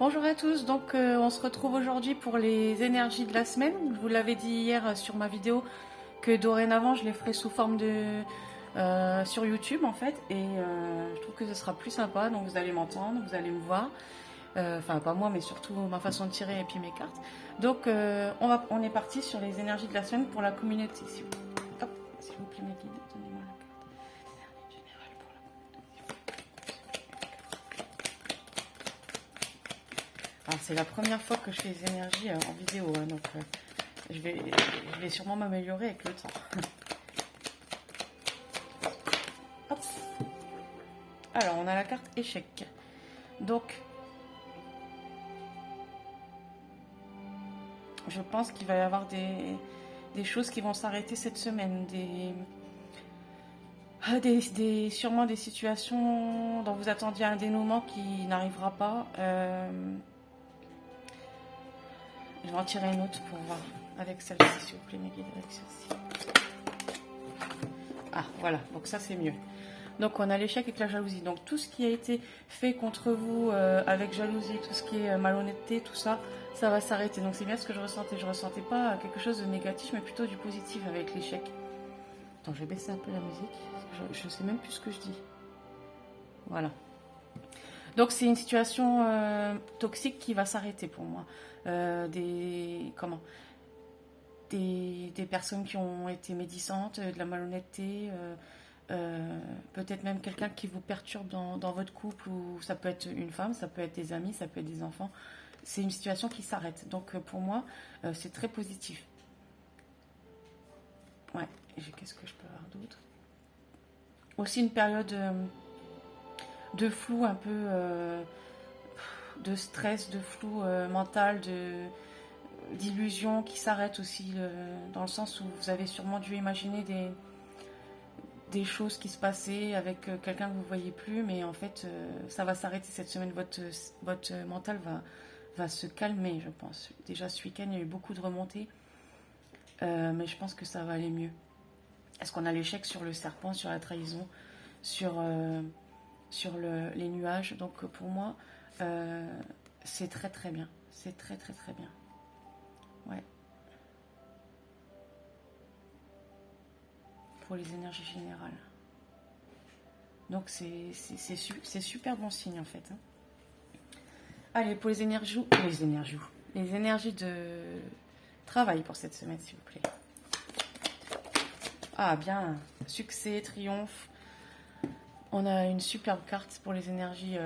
Bonjour à tous, donc on se retrouve aujourd'hui pour les énergies de la semaine. Je vous l'avais dit hier sur ma vidéo que dorénavant je les ferai sous forme de sur YouTube en fait, et je trouve que ce sera plus sympa, donc vous allez m'entendre, vous allez me voir, enfin pas moi mais surtout ma façon de tirer et puis mes cartes. Donc on est parti sur les énergies de la semaine pour la communauté. Hop, s'il vous plaît mes guides, donnez-moi la carte. Générale pour Alors c'est la première fois que je fais les énergies en vidéo, hein, donc je vais sûrement m'améliorer avec le temps. Hop. Alors on a la carte échec. Donc je pense qu'il va y avoir des choses qui vont s'arrêter cette semaine, sûrement des situations dont vous attendiez un dénouement qui n'arrivera pas. Je vais en tirer une autre pour voir avec celle-ci, s'il vous plaît, mes guides, avec celle-ci. Ah, voilà, donc ça c'est mieux. Donc on a l'échec avec la jalousie. Donc tout ce qui a été fait contre vous avec jalousie, tout ce qui est malhonnêteté, tout ça, ça va s'arrêter. Donc c'est bien ce que je ressentais. Je ressentais pas quelque chose de négatif, mais plutôt du positif avec l'échec. Attends, je vais baisser un peu la musique. Je sais même plus ce que je dis. Voilà. Donc c'est une situation toxique qui va s'arrêter pour moi. Des personnes qui ont été médisantes, de la malhonnêteté, peut-être même quelqu'un qui vous perturbe dans votre couple, ou ça peut être une femme, ça peut être des amis, ça peut être des enfants. C'est une situation qui s'arrête. Donc pour moi, c'est très positif. Ouais, qu'est-ce que je peux avoir d'autre? Aussi une période de flou, un peu de stress, de flou mental, d'illusion qui s'arrête aussi, dans le sens où vous avez sûrement dû imaginer des choses qui se passaient avec quelqu'un que vous ne voyez plus, mais en fait ça va s'arrêter cette semaine. Votre mental va se calmer, je pense. Déjà ce week-end il y a eu beaucoup de remontées, mais je pense que ça va aller mieux. Est-ce qu'on a l'échec sur le serpent, sur la trahison, sur les nuages? Donc pour moi c'est très très bien, c'est très très très bien. Ouais. Pour les énergies générales. Donc c'est super bon signe en fait. Hein. Allez, pour les énergies de travail pour cette semaine, s'il vous plaît. Ah bien, succès, triomphe. On a une superbe carte pour les énergies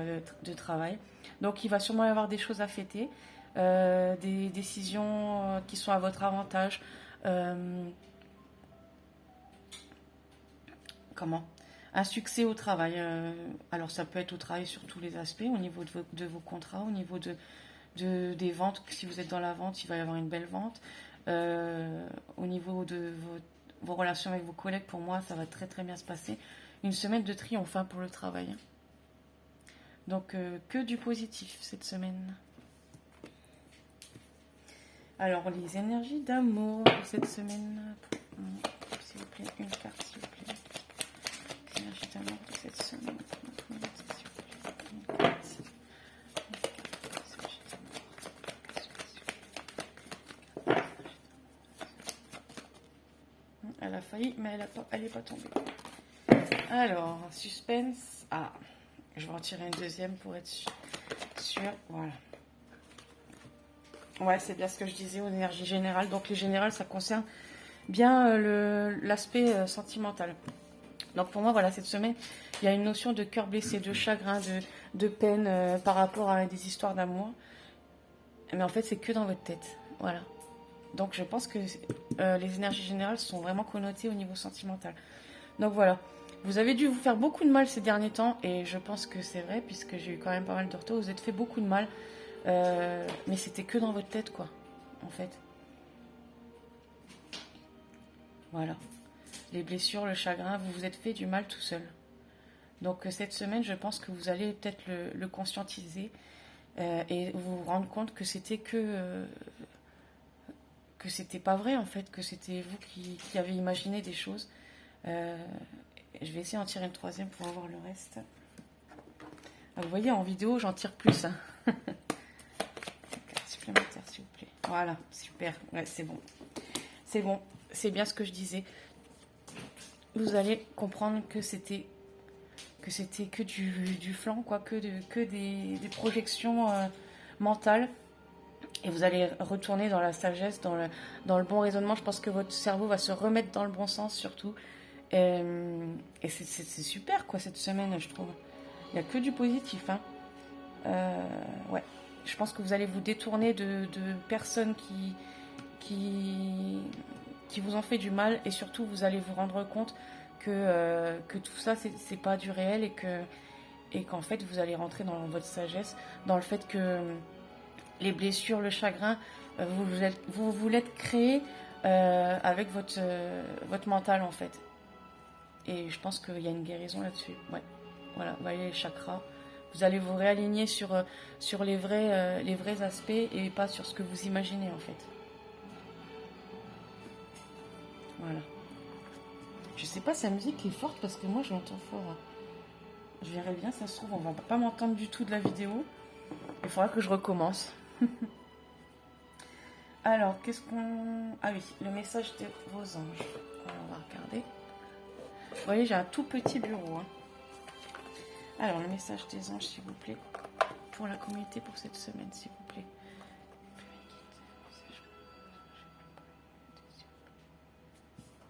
de travail. Donc il va sûrement y avoir des choses à fêter, des décisions qui sont à votre avantage. Un succès au travail. Alors ça peut être au travail sur tous les aspects, au niveau de vos contrats, au niveau des ventes. Si vous êtes dans la vente, il va y avoir une belle vente. Au niveau de vos relations avec vos collègues, pour moi, ça va très très bien se passer. Une semaine de triomphe pour le travail. Donc que du positif cette semaine. Alors les énergies d'amour pour cette semaine. S'il vous plaît, une carte s'il vous plaît. Les énergies d'amour pour cette semaine. Elle a failli, mais elle n'est pas tombée. Alors, suspense. Ah, je vais en tirer une deuxième pour être sûr. Voilà. Ouais, c'est bien ce que je disais aux énergies générales. Donc les générales, ça concerne bien l'aspect sentimental. Donc pour moi, voilà, cette semaine, il y a une notion de cœur blessé, de chagrin, de peine par rapport à des histoires d'amour. Mais en fait, c'est que dans votre tête. Voilà. Donc je pense que les énergies générales sont vraiment connotées au niveau sentimental. Donc voilà. Vous avez dû vous faire beaucoup de mal ces derniers temps, et je pense que c'est vrai, puisque j'ai eu quand même pas mal de retours. Vous êtes fait beaucoup de mal, mais c'était que dans votre tête, quoi, en fait. Voilà. Les blessures, le chagrin, vous vous êtes fait du mal tout seul. Donc cette semaine, je pense que vous allez peut-être le conscientiser et vous rendre compte que c'était que c'était pas vrai, en fait, que c'était vous qui avez imaginé des choses. Je vais essayer d'en tirer une troisième pour avoir le reste. Ah, vous voyez, en vidéo, j'en tire plus. Hein. Voilà, super. Ouais, c'est bon. C'est bon. C'est bien ce que je disais. Vous allez comprendre que c'était que du flan, quoi, que des projections mentales. Et vous allez retourner dans la sagesse, dans le bon raisonnement. Je pense que votre cerveau va se remettre dans le bon sens, surtout. Et c'est super, quoi, cette semaine, je trouve. Il n'y a que du positif, hein. Ouais. Je pense que vous allez vous détourner de personnes qui vous ont fait du mal. Et surtout, vous allez vous rendre compte que tout ça, c'est pas du réel et qu'en fait, vous allez rentrer dans votre sagesse, dans le fait que les blessures, le chagrin, vous l'êtes créé avec votre mental, en fait. Et je pense qu'il y a une guérison là-dessus. Ouais. Voilà, vous voyez les chakras. Vous allez vous réaligner sur les vrais aspects et pas sur ce que vous imaginez, en fait. Voilà. Je sais pas si la musique est forte parce que moi je l'entends fort. Je verrai bien, ça se trouve, on va pas m'entendre du tout de la vidéo. Il faudra que je recommence. Alors, qu'est-ce qu'on... Ah oui, le message de vos anges. Alors, on va regarder. Vous voyez, j'ai un tout petit bureau. Hein. Alors, le message des anges, s'il vous plaît. Pour la communauté, pour cette semaine, s'il vous plaît.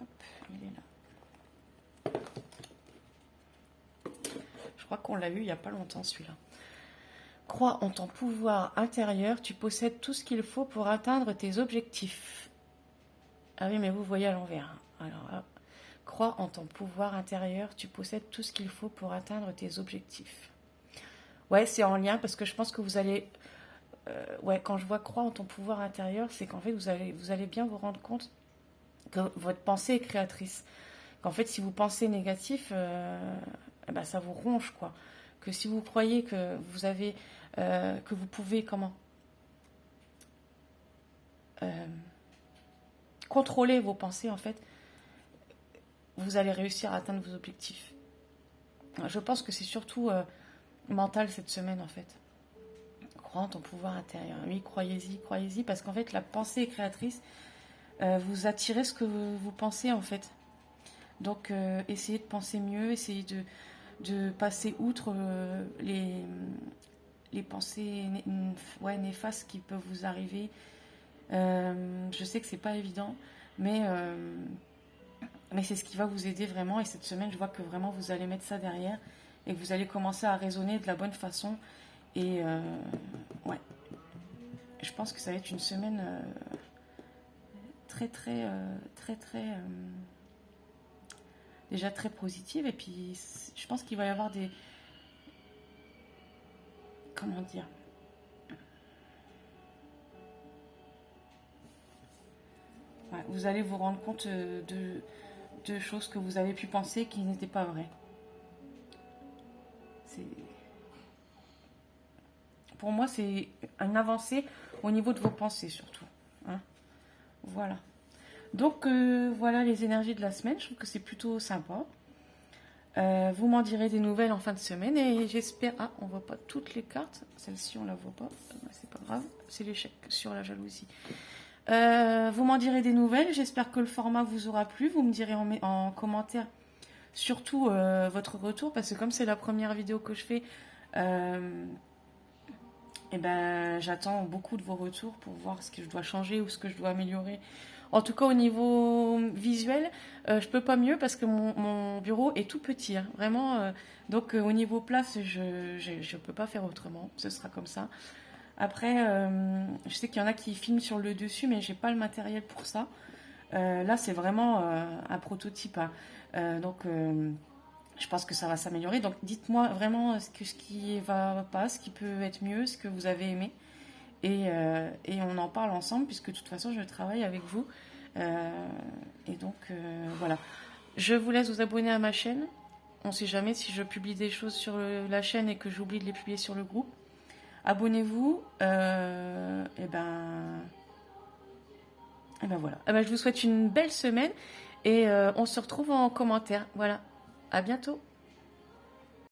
Hop, il est là. Je crois qu'on l'a eu il n'y a pas longtemps, celui-là. Crois en ton pouvoir intérieur, tu possèdes tout ce qu'il faut pour atteindre tes objectifs. Ah oui, mais vous voyez à l'envers. Alors là, crois en ton pouvoir intérieur, tu possèdes tout ce qu'il faut pour atteindre tes objectifs. Ouais, c'est en lien parce que je pense que vous allez... ouais, quand je vois crois en ton pouvoir intérieur, c'est qu'en fait, vous allez bien vous rendre compte que votre pensée est créatrice. Qu'en fait, si vous pensez négatif, eh ben, ça vous ronge, quoi. Que si vous croyez que vous avez... que vous pouvez, contrôler vos pensées, en fait, vous allez réussir à atteindre vos objectifs. Je pense que c'est surtout mental cette semaine, en fait. Crois en ton pouvoir intérieur. Oui, croyez-y, parce qu'en fait, la pensée est créatrice. Vous attirez ce que vous pensez, en fait. Donc, essayez de penser mieux, essayez de passer outre les pensées néfastes qui peuvent vous arriver. Je sais que c'est pas évident, mais c'est ce qui va vous aider vraiment. Et cette semaine, je vois que vraiment vous allez mettre ça derrière et que vous allez commencer à raisonner de la bonne façon. Et ouais, je pense que ça va être une semaine très déjà très positive. Et puis, je pense qu'il va y avoir des... Comment dire ? Ouais, vous allez vous rendre compte de choses que vous avez pu penser qui n'étaient pas vraies. Pour moi, c'est une avancée au niveau de vos pensées surtout. Hein, voilà. Donc, voilà les énergies de la semaine. Je trouve que c'est plutôt sympa. Vous m'en direz des nouvelles en fin de semaine et j'espère... Ah, on voit pas toutes les cartes. Celle-ci, on la voit pas. C'est pas grave. C'est l'échec sur la jalousie. Vous m'en direz des nouvelles. J'espère que le format vous aura plu. Vous me direz en commentaire surtout votre retour parce que comme c'est la première vidéo que je fais, et ben, j'attends beaucoup de vos retours pour voir ce que je dois changer ou ce que je dois améliorer. En tout cas, au niveau visuel, je peux pas mieux parce que mon bureau est tout petit. Hein, vraiment. Donc, au niveau place, je peux pas faire autrement. Ce sera comme ça. Après, je sais qu'il y en a qui filment sur le dessus, mais j'ai pas le matériel pour ça. Là, c'est vraiment un prototype. Hein. Donc, je pense que ça va s'améliorer. Donc, dites-moi vraiment ce qui va pas, ce qui peut être mieux, ce que vous avez aimé. Et on en parle ensemble, puisque de toute façon, je travaille avec vous. Et donc, voilà. Je vous laisse vous abonner à ma chaîne. On ne sait jamais si je publie des choses sur la chaîne et que j'oublie de les publier sur le groupe. Abonnez-vous. Et ben voilà. Je vous souhaite une belle semaine et on se retrouve en commentaire. Voilà. À bientôt.